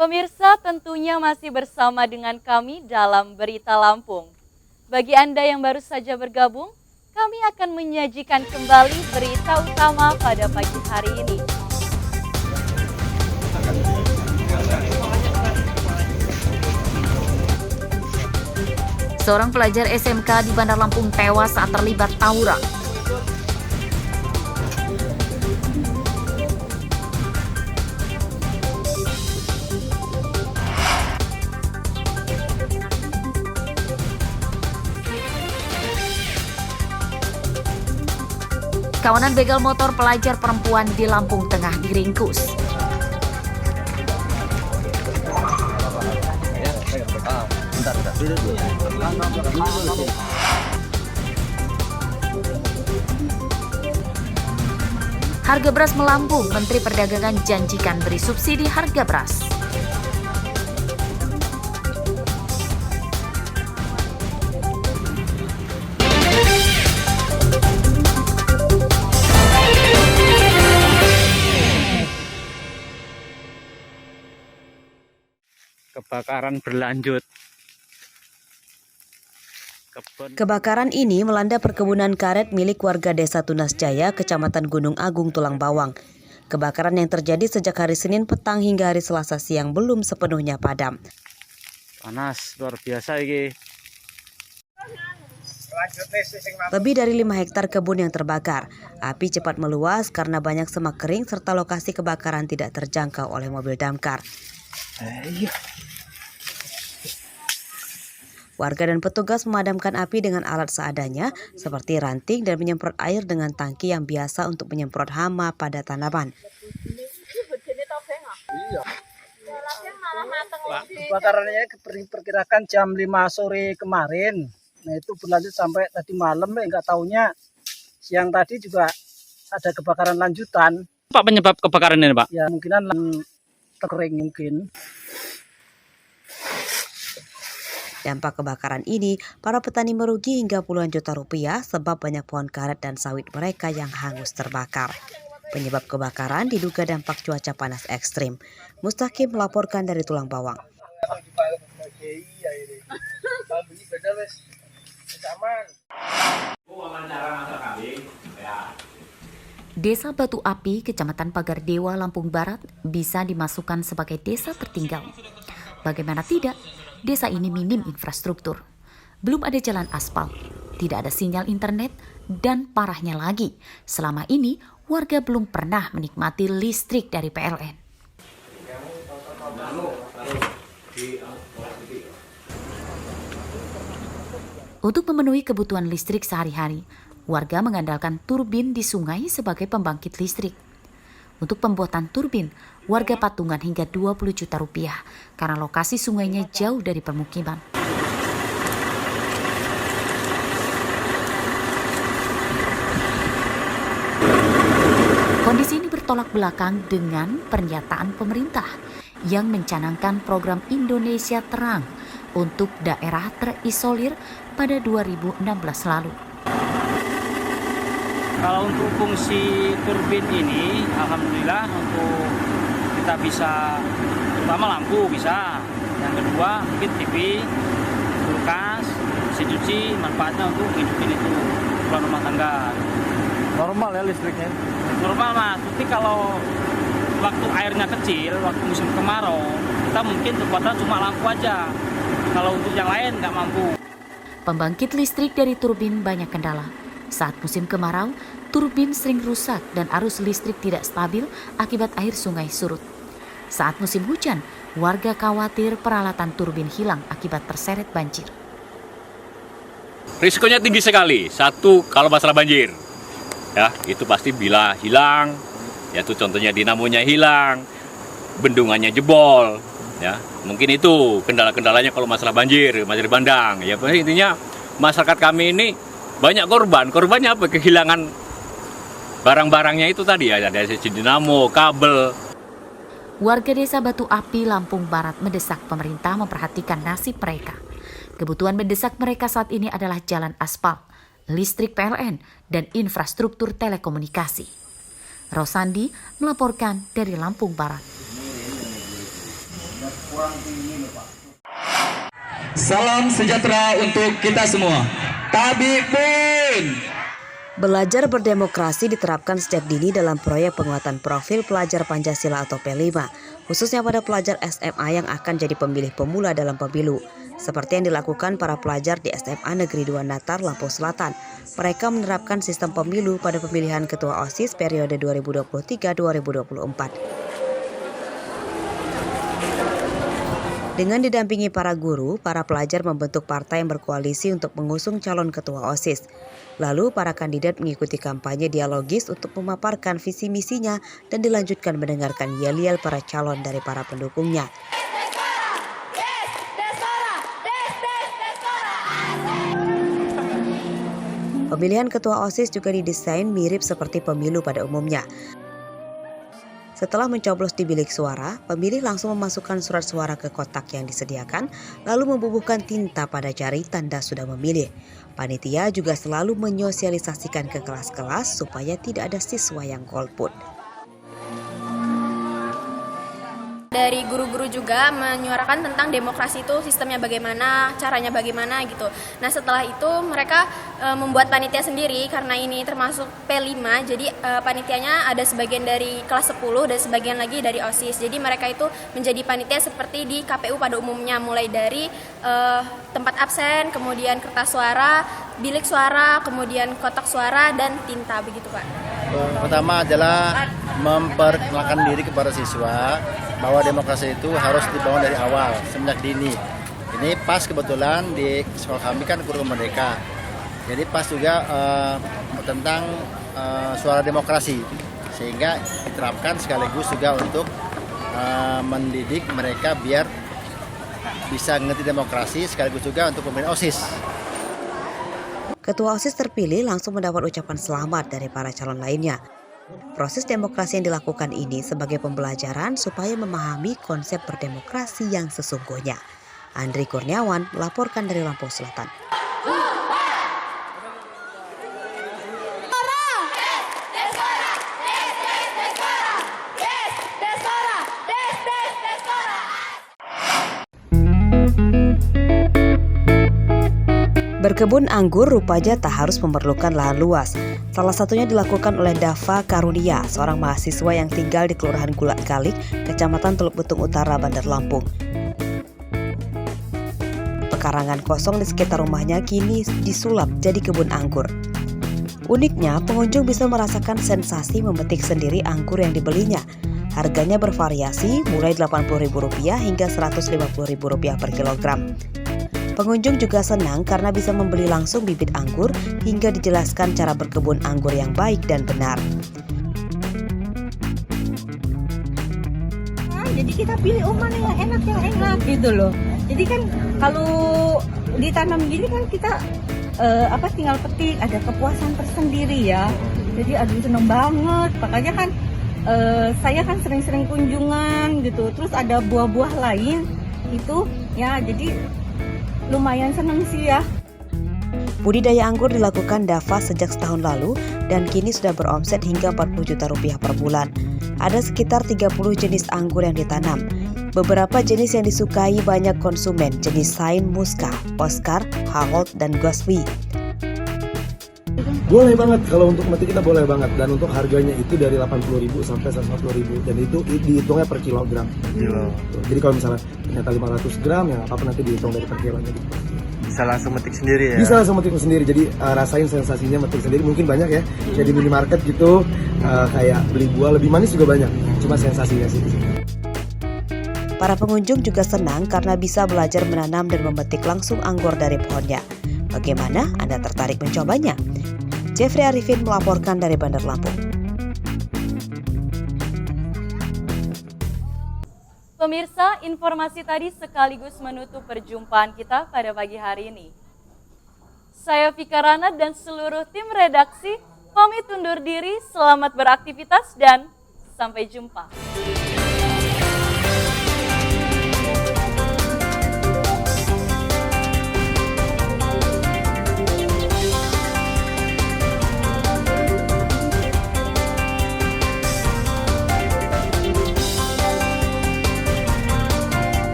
Pemirsa, tentunya masih bersama dengan kami dalam Berita Lampung. Bagi Anda yang baru saja bergabung, kami akan menyajikan kembali berita utama pada pagi hari ini. Seorang pelajar SMK di Bandar Lampung tewas saat terlibat tawuran. Kawanan begal motor pelajar perempuan di Lampung Tengah diringkus. Harga beras melambung, Menteri Perdagangan janjikan beri subsidi harga beras. Kebakaran berlanjut. Kebakaran ini melanda perkebunan karet milik warga Desa Tunas Jaya, Kecamatan Gunung Agung, Tulang Bawang. Kebakaran yang terjadi sejak hari Senin petang hingga hari Selasa siang belum sepenuhnya padam. Panas luar biasa ini. Lebih dari 5 hektar kebun yang terbakar. Api cepat meluas karena banyak semak kering serta lokasi kebakaran tidak terjangkau oleh mobil damkar. Warga dan petugas memadamkan api dengan alat seadanya seperti ranting dan menyemprot air dengan tangki yang biasa untuk menyemprot hama pada tanaman. Kebakarannya diperkirakan jam 5 sore kemarin. Nah itu berlanjut sampai tadi malam, nggak taunya siang tadi juga ada kebakaran lanjutan. Apa penyebab kebakaran ini, Pak? Ya mungkinan kering mungkin. Dampak kebakaran ini, para petani merugi hingga puluhan juta rupiah sebab banyak pohon karet dan sawit mereka yang hangus terbakar. Penyebab kebakaran diduga dampak cuaca panas ekstrim. Mustaqim melaporkan dari Tulang Bawang. Desa Batu Api, Kecamatan Pagar Dewa, Lampung Barat bisa dimasukkan sebagai desa tertinggal. Bagaimana tidak, desa ini minim infrastruktur. Belum ada jalan aspal, tidak ada sinyal internet, dan parahnya lagi, selama ini warga belum pernah menikmati listrik dari PLN. Untuk memenuhi kebutuhan listrik sehari-hari, warga mengandalkan turbin di sungai sebagai pembangkit listrik. Untuk pembuatan turbin, warga patungan hingga 20 juta rupiah karena lokasi sungainya jauh dari permukiman. Kondisi ini bertolak belakang dengan pernyataan pemerintah yang mencanangkan program Indonesia Terang untuk daerah terisolir pada 2016 lalu. Kalau untuk fungsi turbin ini, alhamdulillah untuk kita bisa, pertama lampu bisa, yang kedua mungkin TV, kulkas, mesin cuci, manfaatnya untuk hidupin itu kebutuhan rumah tangga. Normal ya listriknya? Normal Mas, tapi kalau waktu airnya kecil, waktu musim kemarau, kita mungkin kekuatan cuma lampu aja. Kalau untuk yang lain nggak mampu. Pembangkit listrik dari turbin banyak kendala. Saat musim kemarau, turbin sering rusak dan arus listrik tidak stabil akibat air sungai surut. Saat musim hujan, warga khawatir peralatan turbin hilang akibat terseret banjir. Risikonya tinggi sekali. Satu, kalau masalah banjir, ya itu pasti bila hilang, yaitu contohnya dinamonya hilang, bendungannya jebol, ya mungkin itu kendala-kendalanya kalau masalah banjir bandang. Ya intinya masyarakat kami ini banyak korban. Korbannya apa? Kehilangan barang-barangnya itu tadi ya, ada dinamo, kabel. Warga Desa Batu Api, Lampung Barat mendesak pemerintah memperhatikan nasib mereka. Kebutuhan mendesak mereka saat ini adalah jalan aspal, listrik PLN, dan infrastruktur telekomunikasi. Rosandi melaporkan dari Lampung Barat. Salam sejahtera untuk kita semua. Tabibun. Belajar berdemokrasi diterapkan sejak dini dalam proyek penguatan profil pelajar Pancasila atau P5, khususnya pada pelajar SMA yang akan jadi pemilih pemula dalam pemilu. Seperti yang dilakukan para pelajar di SMA Negeri 2 Natar, Lampung Selatan. Mereka menerapkan sistem pemilu pada pemilihan ketua OSIS periode 2023-2024. Dengan didampingi para guru, para pelajar membentuk partai yang berkoalisi untuk mengusung calon ketua OSIS. Lalu para kandidat mengikuti kampanye dialogis untuk memaparkan visi misinya dan dilanjutkan mendengarkan yel-yel para calon dari para pendukungnya. Pemilihan ketua OSIS juga didesain mirip seperti pemilu pada umumnya. Setelah mencoblos di bilik suara, pemilih langsung memasukkan surat suara ke kotak yang disediakan, lalu membubuhkan tinta pada jari tanda sudah memilih. Panitia juga selalu menyosialisasikan ke kelas-kelas supaya tidak ada siswa yang golput. Dari guru-guru juga menyuarakan tentang demokrasi itu sistemnya bagaimana, caranya bagaimana gitu. Nah setelah itu mereka membuat panitia sendiri karena ini termasuk P5, jadi panitianya ada sebagian dari kelas 10 dan sebagian lagi dari OSIS. Jadi mereka itu menjadi panitia seperti di KPU pada umumnya, mulai dari tempat absen, kemudian kertas suara, bilik suara, kemudian kotak suara, dan tinta begitu Pak. Pertama adalah memperkenalkan diri kepada siswa bahwa demokrasi itu harus dibangun dari awal, semenjak dini. Ini pas kebetulan di sekolah kami kan kurikulum merdeka. Jadi pas juga tentang suara demokrasi, sehingga diterapkan sekaligus juga untuk mendidik mereka biar bisa mengerti demokrasi, sekaligus juga untuk pemilihan OSIS. Ketua OSIS terpilih langsung mendapat ucapan selamat dari para calon lainnya. Proses demokrasi yang dilakukan ini sebagai pembelajaran supaya memahami konsep berdemokrasi yang sesungguhnya. Andri Kurniawan melaporkan dari Lampung Selatan. Berkebun anggur rupanya tak harus memerlukan lahan luas. Salah satunya dilakukan oleh Dava Karunia, seorang mahasiswa yang tinggal di Kelurahan Gulak Kalik, Kecamatan Teluk Betung Utara, Bandar Lampung. Pekarangan kosong di sekitar rumahnya kini disulap jadi kebun anggur. Uniknya, pengunjung bisa merasakan sensasi memetik sendiri anggur yang dibelinya. Harganya bervariasi mulai Rp80.000 hingga Rp150.000 per kilogram. Pengunjung juga senang karena bisa membeli langsung bibit anggur hingga dijelaskan cara berkebun anggur yang baik dan benar. Jadi kita pilih mana yang enak gitu loh. Jadi kan kalau ditanam gini kan kita tinggal petik, ada kepuasan tersendiri ya. Jadi aduh seneng banget. Makanya kan saya kan sering-sering kunjungan gitu. Terus ada buah-buah lain itu ya, jadi lumayan seneng sih ya. Budidaya anggur dilakukan Dava sejak setahun lalu dan kini sudah beromset hingga Rp40 juta per bulan. Ada sekitar 30 jenis anggur yang ditanam. Beberapa jenis yang disukai banyak konsumen jenis Sain Musca, Oscar, Harold, dan Gosby. Boleh banget, kalau untuk metik kita boleh banget, dan untuk harganya itu dari Rp80.000 sampai Rp150.000 dan itu dihitungnya per kilogram. Jadi kalau misalnya ternyata 500 gram ya apa nanti dihitung dari per kilonya. Bisa langsung metik sendiri ya? Bisa langsung metik sendiri, jadi rasain sensasinya metik sendiri. Mungkin banyak ya, kayak di minimarket gitu, kayak beli buah lebih manis juga banyak, cuma sensasinya sih. Para pengunjung juga senang karena bisa belajar menanam dan memetik langsung anggur dari pohonnya. Bagaimana Anda tertarik mencobanya? Jeffrey Arifin melaporkan dari Bandar Lampung. Pemirsa, informasi tadi sekaligus menutup perjumpaan kita pada pagi hari ini. Saya Vika Rana dan seluruh tim redaksi pamit undur diri, selamat beraktivitas dan sampai jumpa.